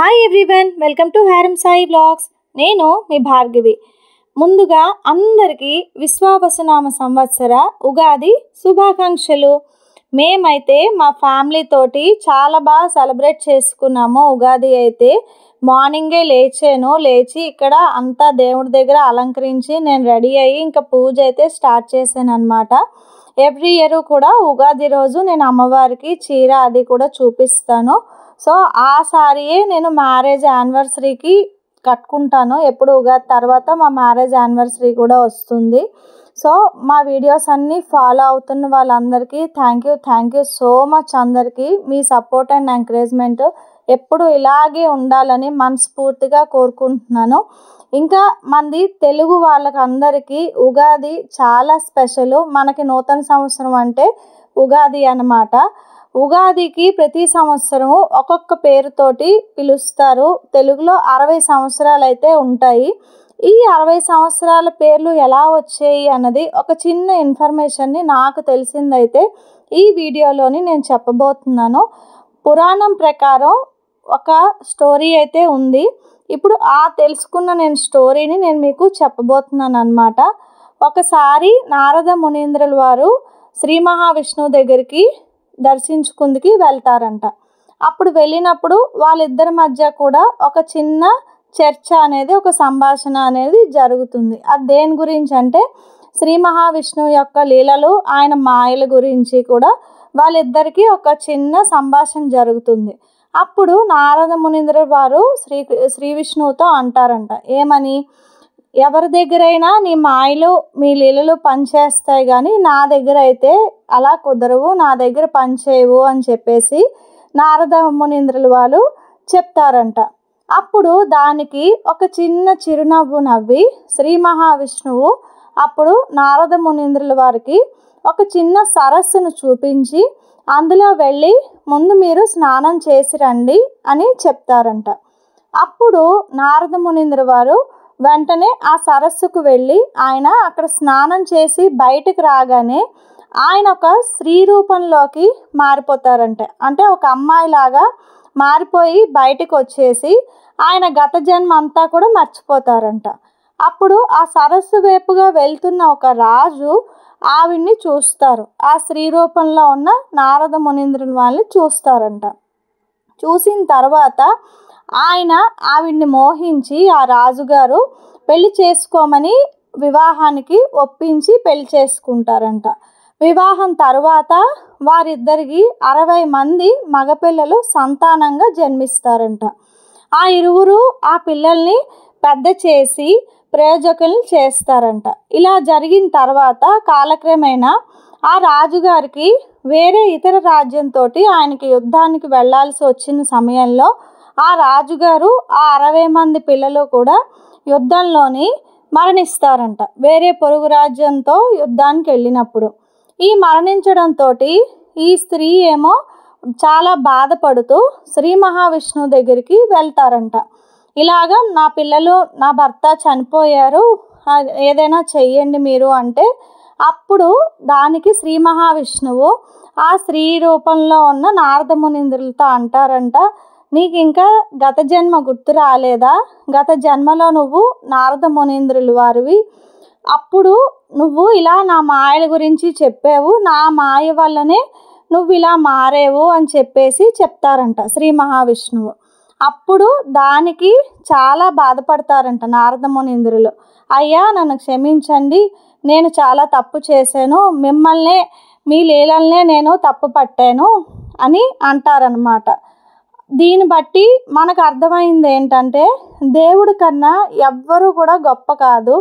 Hi everyone, welcome to హారం Sai blogs. నేను మీ భార్గవి. ముందుగా అందరికీ విశ్వావసునామ సంవత్సర ఉగాది శుభాకాంక్షలు. మేమైతే మా ఫ్యామిలీ తోటి చాలా బాగా సెలబ్రేట్ చేసుకున్నాము. ఉగాది అయితే మార్నింగే లేచి ఇక్కడ అంతా దేవుడి దగ్గర అలంకరించి నేను రెడీ అయ్యి ఇంకా పూజ అయితే స్టార్ట్ చేశాను అనమాట. ఎవ్రీ ఇయర్ కూడా ఉగాది రోజు నేను అమ్మవారికి చీర అది కూడా చూపిస్తాను. సో ఆ సారీయే నేను మ్యారేజ్ యానివర్సరీకి కట్టుకుంటాను. ఎప్పుడు ఉగాది తర్వాత మా మ్యారేజ్ యానివర్సరీ కూడా వస్తుంది. సో మా వీడియోస్ అన్నీ ఫాలో అవుతున్న వాళ్ళందరికీ థ్యాంక్ యూ సో మచ్. అందరికీ మీ సపోర్ట్ అండ్ ఎంకరేజ్మెంట్ ఎప్పుడు ఇలాగే ఉండాలని మనస్ఫూర్తిగా కోరుకుంటున్నాను. ఇంకా మంది తెలుగు వాళ్ళకి అందరికీ ఉగాది చాలా స్పెషల్. మనకి నూతన సంవత్సరం అంటే ఉగాది అన్నమాట. ఉగాదికి ప్రతి సంవత్సరం ఒక్కొక్క పేరుతోటి పిలుస్తారు. తెలుగులో 60 సంవత్సరాలు అయితే ఉంటాయి. ఈ 60 సంవత్సరాల పేర్లు ఎలా వచ్చాయి అన్నది ఒక చిన్న ఇన్ఫర్మేషన్ని నాకు తెలిసిందైతే ఈ వీడియోలోని నేను చెప్పబోతున్నాను. పురాణం ప్రకారం ఒక స్టోరీ అయితే ఉంది. ఇప్పుడు తెలుసుకున్న స్టోరీని నేను మీకు చెప్పబోతున్నాను అన్నమాట. ఒకసారి నారద మునీంద్రుల వారు శ్రీ మహావిష్ణువు దగ్గరికి దర్శించుకుందుకు వెళ్తారంట. అప్పుడు వెళ్ళినప్పుడు వాళ్ళిద్దరి మధ్య కూడా ఒక చిన్న చర్చ అనేది, ఒక సంభాషణ అనేది జరుగుతుంది. అది దేని గురించి అంటే శ్రీ మహావిష్ణువు యొక్క లీలలు, ఆయన మాయల గురించి కూడా వాళ్ళిద్దరికీ ఒక చిన్న సంభాషణ జరుగుతుంది. అప్పుడు నారద మునీంద్ర వారు శ్రీ విష్ణువుతో అంటారంట, ఏమని, ఎవరి దగ్గరైనా నీ మాయలు మీ లీలలు పనిచేస్తాయి కానీ నా దగ్గర అయితే అలా కుదరవు, నా దగ్గర పనిచేయవు అని చెప్పేసి నారద మునీంద్రుల వాళ్ళు చెప్తారంట. అప్పుడు దానికి ఒక చిన్న చిరునవ్వు నవ్వి శ్రీ మహావిష్ణువు అప్పుడు నారద మునీంద్రుల వారికి ఒక చిన్న సరస్సును చూపించి అందులో వెళ్ళి ముందు మీరు స్నానం చేసి రండి అని చెప్తారంట. అప్పుడు నారద మునీంద్ర వారు వెంటనే ఆ సరస్సుకు వెళ్ళి ఆయన అక్కడ స్నానం చేసి బయటకు రాగానే ఆయన ఒక స్త్రీ రూపంలోకి మారిపోతారంట. అంటే ఒక అమ్మాయిలాగా మారిపోయి బయటకు వచ్చేసి ఆయన గత జన్మ అంతా కూడా మర్చిపోతారంట. అప్పుడు ఆ సరస్సు వైపుగా వెళ్తున్న ఒక రాజు ఆవిడ్ని చూస్తారు. ఆ స్త్రీ రూపంలో ఉన్న నారద మునీంద్రుల వాళ్ళని చూస్తారంట. చూసిన తర్వాత ఆయన ఆవిడ్ని మోహించి ఆ రాజుగారు పెళ్లి చేసుకోమని వివాహానికి ఒప్పించి పెళ్లి చేసుకుంటారంట. వివాహం తర్వాత వారిద్దరికి 60 మంది మగపిల్లలు సంతానంగా జన్మిస్తారంట. ఆ ఇరువురు ఆ పిల్లల్ని పెద్ద చేసి ప్రయోజకుల్ని చేస్తారంట. ఇలా జరిగిన తర్వాత కాలక్రమేణా ఆ రాజుగారికి వేరే ఇతర రాజ్యంతో ఆయనకి యుద్ధానికి వెళ్ళాల్సి వచ్చిన సమయంలో ఆ రాజుగారు ఆ 60 మంది పిల్లలు కూడా యుద్ధంలోని మరణిస్తారంట. వేరే పొరుగు రాజ్యంతో యుద్ధానికి వెళ్ళినప్పుడు ఈ మరణించడంతో ఈ స్త్రీ ఏమో చాలా బాధపడుతూ శ్రీ మహావిష్ణువు దగ్గరికి వెళ్తారంట. ఇలాగా నా పిల్లలు, నా భర్త చనిపోయారు, ఏదైనా చెయ్యండి మీరు అంటే అప్పుడు దానికి శ్రీ మహావిష్ణువు ఆ స్త్రీ రూపంలో ఉన్న నారద మునీంద్రులతో అంటారంట, నీకు ఇంకా గత జన్మ గుర్తు రాలేదా? గత జన్మలో నువ్వు నారద మునీంద్రుల వారివి. అప్పుడు నువ్వు ఇలా నా మాయల గురించి చెప్పావు, నా మాయ వల్లనే నువ్వు ఇలా మారేవు అని చెప్పేసి చెప్తారంట శ్రీ మహావిష్ణువు. అప్పుడు దానికి చాలా బాధపడతారంట నారద మునీంద్రులు. అయ్యా నన్ను క్షమించండి, నేను చాలా తప్పు చేశాను, మిమ్మల్నే మీ లీలల్నే నేను తప్పు పట్టాను అని అంటారనమాట. దీన్ని బట్టి మనకు అర్థమైంది ఏంటంటే దేవుడి కన్నా ఎవ్వరూ కూడా గొప్ప కాదు.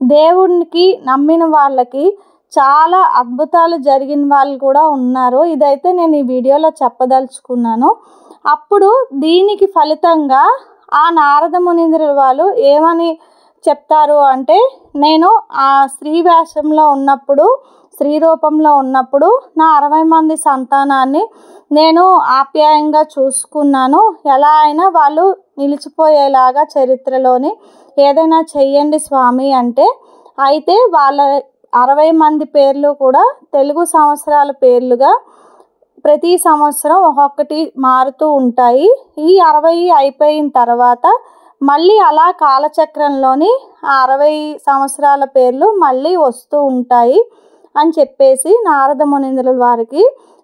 దేవునికి నమ్మిన వాళ్ళకి చాలా అద్భుతాలు జరిగిన వాళ్ళు కూడా ఉన్నారు. ఇదైతే నేను ఈ వీడియోలో చెప్పదలుచుకున్నాను. అప్పుడు దీనికి ఫలితంగా ఆ నారద మునీంద్రుల వాళ్ళు ఏమని చెప్తారు అంటే, నేను ఆ స్త్రీ వేషంలో ఉన్నప్పుడు, స్త్రీ రూపంలో ఉన్నప్పుడు నా 60 మంది సంతానాన్ని నేను ఆప్యాయంగా చూసుకున్నాను. ఎలా అయినా వాళ్ళు నిలిచిపోయేలాగా చరిత్రలోని ఏదైనా చెయ్యండి స్వామి అంటే, అయితే వాళ్ళ 60 మంది పేర్లు కూడా తెలుగు సంవత్సరాల పేర్లుగా ప్రతి సంవత్సరం ఒక్కొక్కటి మారుతూ ఉంటాయి. ఈ 60 అయిపోయిన తర్వాత మళ్ళీ అలా కాలచక్రంలోని ఆ 60 సంవత్సరాల పేర్లు మళ్ళీ వస్తూ ఉంటాయి అని చెప్పేసి నారద మునీంద్రుల వారికి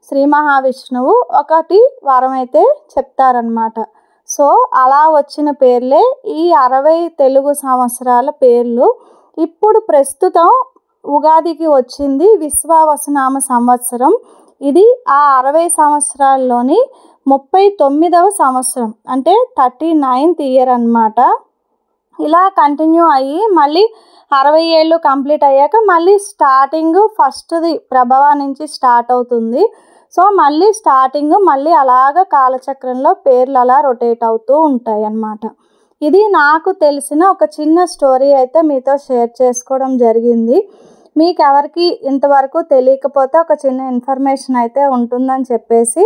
శ్రీ మహావిష్ణువు ఒకటి వరం అయితే చెప్తారనమాట. సో అలా వచ్చిన పేర్లే ఈ 60 తెలుగు సంవత్సరాల పేర్లు. ఇప్పుడు ప్రస్తుతం ఉగాదికి వచ్చింది విశ్వావసునామ సంవత్సరం. ఇది ఆ 60 సంవత్సరాల్లోని 39వ సంవత్సరం, అంటే 39th ఇయర్ అన్నమాట. ఇలా కంటిన్యూ అయ్యి మళ్ళీ 60 ఏళ్ళు కంప్లీట్ అయ్యాక మళ్ళీ స్టార్టింగ్ ఫస్ట్ది ప్రభవ నుంచి స్టార్ట్ అవుతుంది. సో మళ్ళీ స్టార్టింగ్ మళ్ళీ అలాగ కాలచక్రంలో పేర్లు అలా రొటేట్ అవుతూ ఉంటాయి అన్నమాట. ఇది నాకు తెలిసిన ఒక చిన్న స్టోరీ అయితే మీతో షేర్ చేసుకోవడం జరిగింది. మీకు ఎవరికి ఇంతవరకు తెలియకపోతే ఒక చిన్న ఇన్ఫర్మేషన్ అయితే ఉంటుందని చెప్పేసి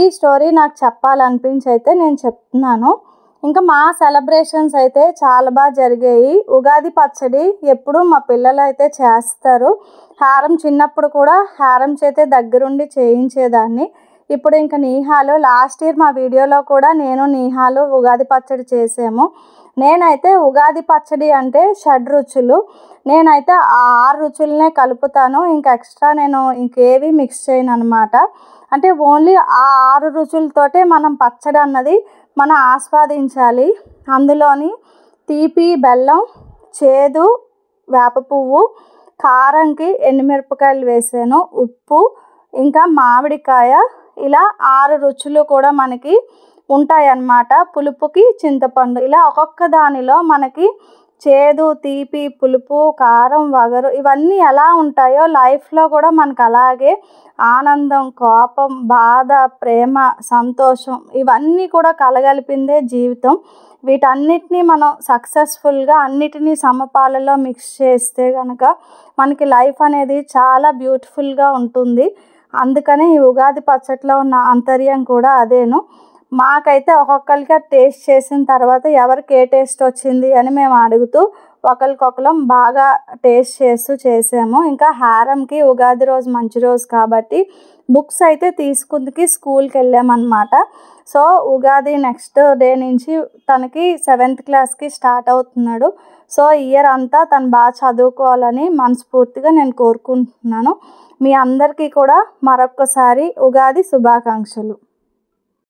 ఈ స్టోరీ నాకు చెప్పాలనిపించి అయితే నేను చెప్తున్నాను. ఇంకా మా సెలబ్రేషన్స్ అయితే చాలా బాగా జరిగాయి. ఉగాది పచ్చడి ఎప్పుడు మా పిల్లలు అయితే చేస్తారు. హారం చిన్నప్పుడు కూడా హారం చేతే దగ్గరుండి చేయించేదాన్ని. ఇప్పుడు ఇంకా నీహాలు, లాస్ట్ ఇయర్ మా వీడియోలో కూడా నేను నీహాలు ఉగాది పచ్చడి చేసాము. నేనైతే ఉగాది పచ్చడి అంటే 6 రుచులు, నేనైతే ఆ 6 రుచులనే కలుపుతాను. ఇంకా ఎక్స్ట్రా నేను ఇంకేవి మిక్స్ చేయను అనమాట. అంటే ఓన్లీ ఆ 6 రుచులతోటే మనం పచ్చడి అన్నది మనం ఆస్వాదించాలి. అందులోని తీపి బెల్లం, చేదు వేప పువ్వు, కారంకి ఎండుమిరపకాయలు వేసాను, ఉప్పు, ఇంకా మామిడికాయ, ఇలా 6 రుచులు కూడా మనకి ఉంటాయన్నమాట. పులుపుకి చింతపండు, ఇలా ఒక్కొక్క దానిలో మనకి చేదు, తీపి, పులుపు, కారం, వగరు ఇవన్నీ ఎలా ఉంటాయో లైఫ్లో కూడా మనకు అలాగే ఆనందం, కోపం, బాధ, ప్రేమ, సంతోషం ఇవన్నీ కూడా కలగలిపిందే జీవితం. వీటన్నిటినీ మనం సక్సెస్ఫుల్గా అన్నిటినీ సమపాలలో మిక్స్ చేస్తే కనుక మనకి లైఫ్ అనేది చాలా బ్యూటిఫుల్గా ఉంటుంది. అందుకనే ఈ ఉగాది పచ్చట్లో ఉన్న ఆంతర్యం కూడా అదేను. మాకైతే ఒక్కొక్కరికి టేస్ట్ చేసిన తర్వాత ఎవరికి ఏ టేస్ట్ వచ్చింది అని మేము అడుగుతూ ఒకరికొకరం బాగా టేస్ట్ చేస్తూ చేసాము. ఇంకా హారంకి ఉగాది రోజు మంచి రోజు కాబట్టి బుక్స్ అయితే తీసుకుందికి స్కూల్కి వెళ్ళామన్నమాట. సో ఉగాది నెక్స్ట్ డే నుంచి తనకి 7th క్లాస్కి స్టార్ట్ అవుతున్నాడు. సో ఇయర్ అంతా తను బాగా చదువుకోవాలని మనస్ఫూర్తిగా నేను కోరుకుంటున్నాను. మీ అందరికీ కూడా మరొక్కసారి ఉగాది శుభాకాంక్షలు.